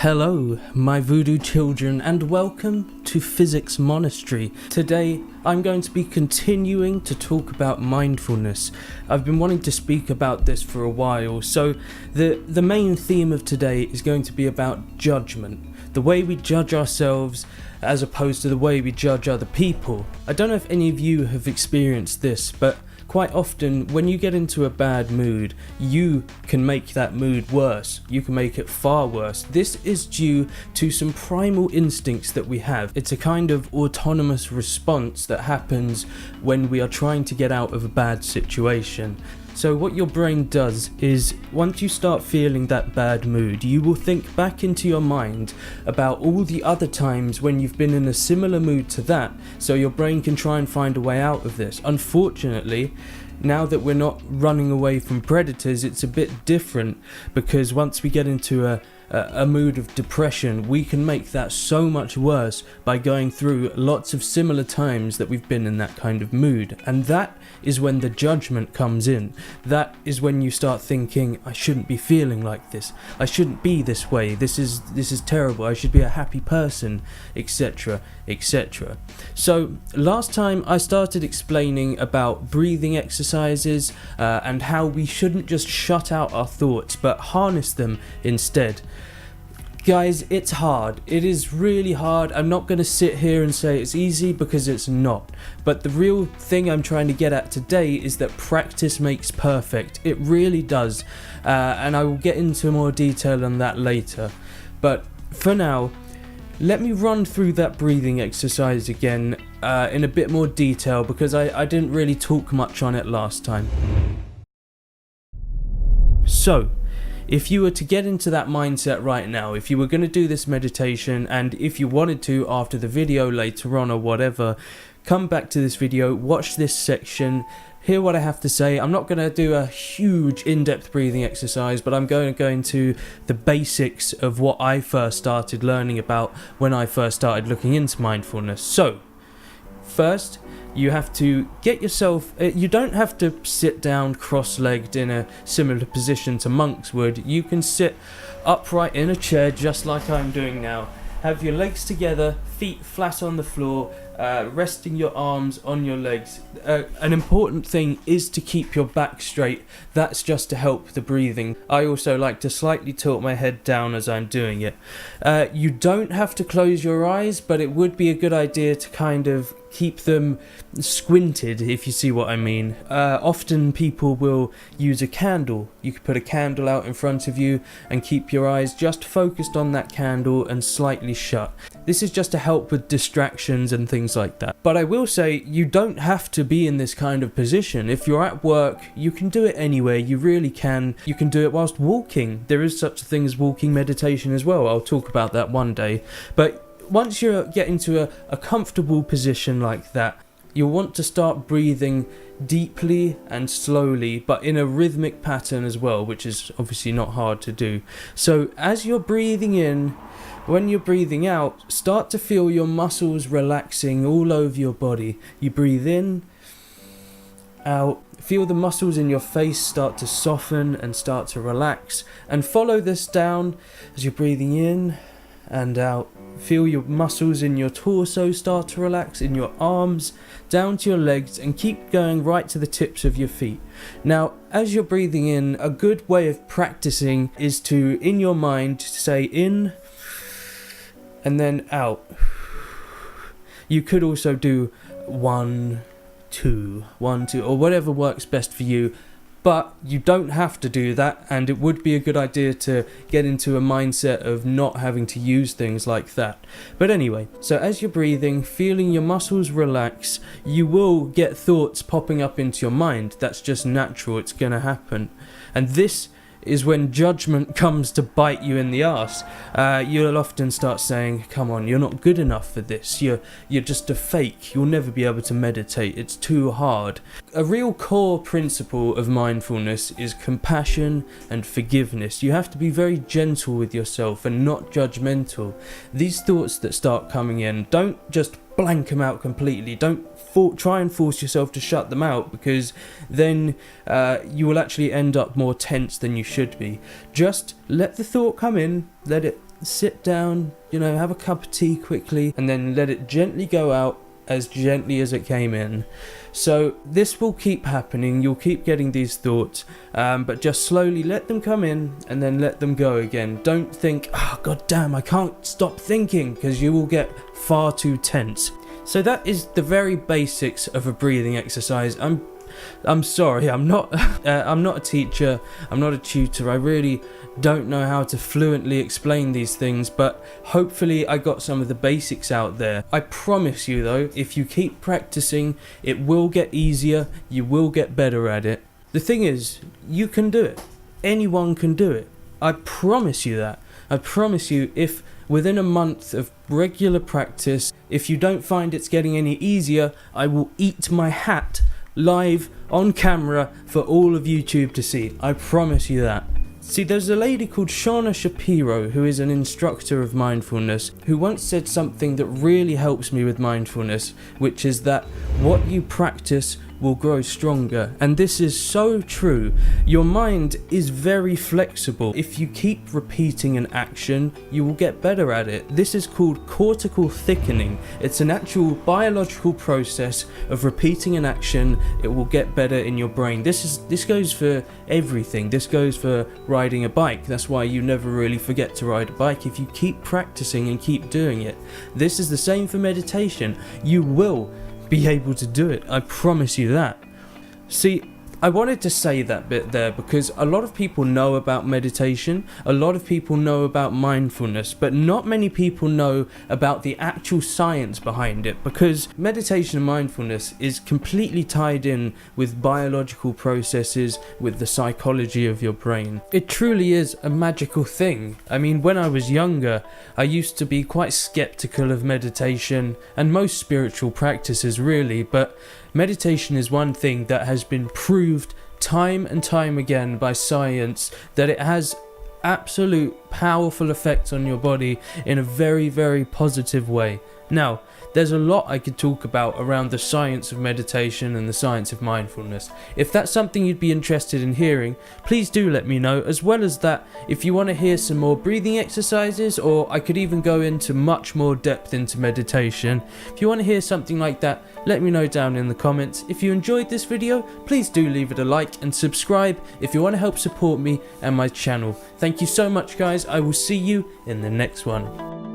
Hello, my voodoo children, and welcome to Physik Monastery. Today, I'm going to be continuing to talk about mindfulness. I've been wanting to speak about this for a while, so the main theme of today is going to be about judgment. The way we judge ourselves as opposed to the way we judge other people. I don't know if any of you have experienced this, but quite often, when you get into a bad mood, you can make that mood worse. You can make it far worse. This is due to some primal instincts that we have. It's a kind of autonomous response that happens when we are trying to get out of a bad situation. So what your brain does is, once you start feeling that bad mood, you will think back into your mind about all the other times when you've been in a similar mood to that, so your brain can try and find a way out of this. Unfortunately, now that we're not running away from predators, it's a bit different, because once we get into a mood of depression, we can make that so much worse by going through lots of similar times that we've been in that kind of mood. And that is when the judgment comes in. That is when you start thinking, I shouldn't be feeling like this. I shouldn't be this way. This is terrible. I should be a happy person, etc., etc. So last time I started explaining about breathing exercises and how we shouldn't just shut out our thoughts but harness them instead. Guys, it's hard. It is really hard. I'm not going to sit here and say it's easy, because it's not. But the real thing I'm trying to get at today is that practice makes perfect. It really does. And I will get into more detail on that later. But for now, let me run through that breathing exercise again in a bit more detail, because I didn't really talk much on it last time. So, if you were to get into that mindset right now, if you were going to do this meditation, and if you wanted to after the video later on or whatever, come back to this video, watch this section, hear what I have to say. I'm not going to do a huge in-depth breathing exercise, but I'm going to go into the basics of what I first started learning about when I first started looking into mindfulness. So, first, you have to get yourself, you don't have to sit down cross-legged in a similar position to monks would. You can sit upright in a chair just like I'm doing now. Have your legs together, feet flat on the floor, resting your arms on your legs. An important thing is to keep your back straight. That's just to help the breathing. I also like to slightly tilt my head down as I'm doing it. You don't have to close your eyes, but it would be a good idea to kind of keep them squinted, if you see what I mean. Often people will use a candle. You could put a candle out in front of you and keep your eyes just focused on that candle and slightly shut. This is just to help with distractions and things like that. But I will say, you don't have to be in this kind of position. If you're at work, you can do it anywhere. You really can. You can do it whilst walking. There is such a thing as walking meditation as well. I'll talk about that one day. But once you get into a comfortable position like that, you'll want to start breathing deeply and slowly, but in a rhythmic pattern as well, which is obviously not hard to do. So as you're breathing in, when you're breathing out, start to feel your muscles relaxing all over your body. You breathe in, out, feel the muscles in your face start to soften and start to relax, and follow this down as you're breathing in and out. Feel your muscles in your torso start to relax, in your arms, down to your legs, and keep going right to the tips of your feet. Now, as you're breathing in, a good way of practicing is to, in your mind, say in and then out. You could also do 1, 2, 1, 2, or whatever works best for you. But you don't have to do that, and it would be a good idea to get into a mindset of not having to use things like that. But anyway, so as you're breathing, feeling your muscles relax, you will get thoughts popping up into your mind. That's just natural, it's going to happen. And this is when judgment comes to bite you in the arse. You'll often start saying, come on, you're not good enough for this, you're just a fake, you'll never be able to meditate, it's too hard. A real core principle of mindfulness is compassion and forgiveness. You have to be very gentle with yourself and not judgmental. These thoughts that start coming in, don't just blank them out completely. Don't try and force yourself to shut them out, because then you will actually end up more tense than you should be. Just let the thought come in, let it sit down, have a cup of tea quickly, and then let it gently go out as gently as it came in. So this will keep happening. You'll keep getting these thoughts, but just slowly let them come in and then let them go again. Don't think, oh god damn, I can't stop thinking, because you will get far too tense. So that is the very basics of a breathing exercise. I'm sorry, I'm not a teacher, I'm not a tutor, I really don't know how to fluently explain these things, but hopefully I got some of the basics out there. I promise you though, if you keep practicing, it will get easier, you will get better at it. The thing is, you can do it. Anyone can do it. I promise you that. I promise you, if within a month of regular practice, if you don't find it's getting any easier, I will eat my hat live on camera for all of YouTube to see. I promise you that. See, there's a lady called Shauna Shapiro who is an instructor of mindfulness who once said something that really helps me with mindfulness, which is that what you practice will grow stronger. And this is so true. Your mind is very flexible. If you keep repeating an action, you will get better at it. This is called cortical thickening. It's an actual biological process of repeating an action. It will get better in your brain. This goes for everything. This goes for riding a bike. That's why you never really forget to ride a bike if you keep practicing and keep doing it. This is the same for meditation. You will be able to do it. I promise you that. See, I wanted to say that bit there because a lot of people know about meditation, a lot of people know about mindfulness, but not many people know about the actual science behind it, because meditation and mindfulness is completely tied in with biological processes, with the psychology of your brain. It truly is a magical thing. I mean, when I was younger, I used to be quite skeptical of meditation and most spiritual practices really, but meditation is one thing that has been proved time and time again by science that it has absolute powerful effects on your body in a very, very positive way. Now, there's a lot I could talk about around the science of meditation and the science of mindfulness. If that's something you'd be interested in hearing, please do let me know. As well as that, if you want to hear some more breathing exercises, or I could even go into much more depth into meditation, if you want to hear something like that, let me know down in the comments. If you enjoyed this video, please do leave it a like and subscribe if you want to help support me and my channel. Thank you so much guys, I will see you in the next one.